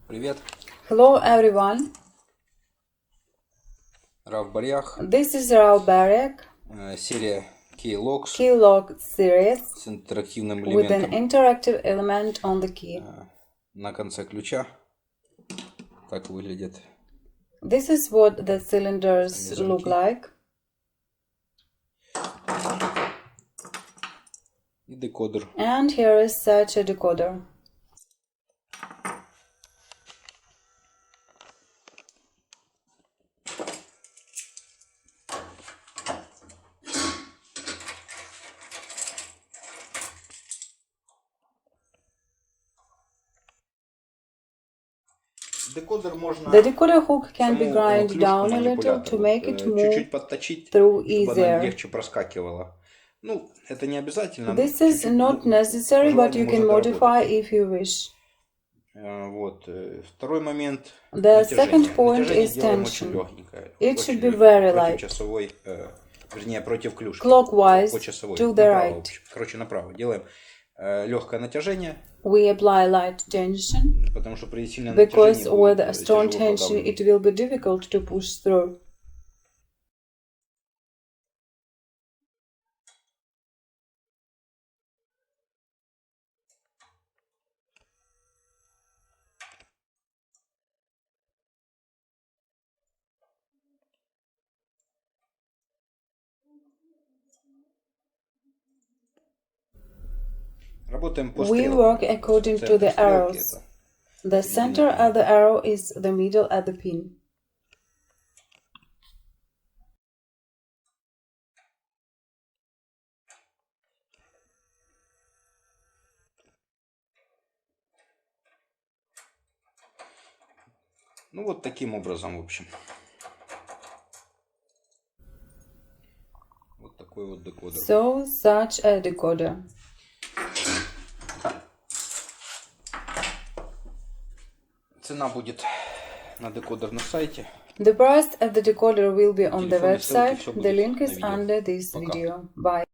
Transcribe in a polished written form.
Привет. Hello everyone. RAV Bariach. This is RAV Bariach. Серия Keylocx Keylocx series с интерактивным with an элементом interactive element on the key. на конце ключа. Так выглядит. This is what the cylinders look like. И декодер. And here is such a decoder. The decoder hook can be ground down a little to make it move through easier. This is not necessary, but you can modify if you wish. The second point is tension. It should be very light. Clockwise to the right. We apply light tension because with a strong tension it will be difficult to push through. We work according to the arrows. The center of the arrow is the middle of the pin. Ну вот таким образом, в общем. Вот такой вот декодер. So, such a decoder. Цена будет на декодер на сайте. The price of the decoder will be on the website. The link is under this video. Bye.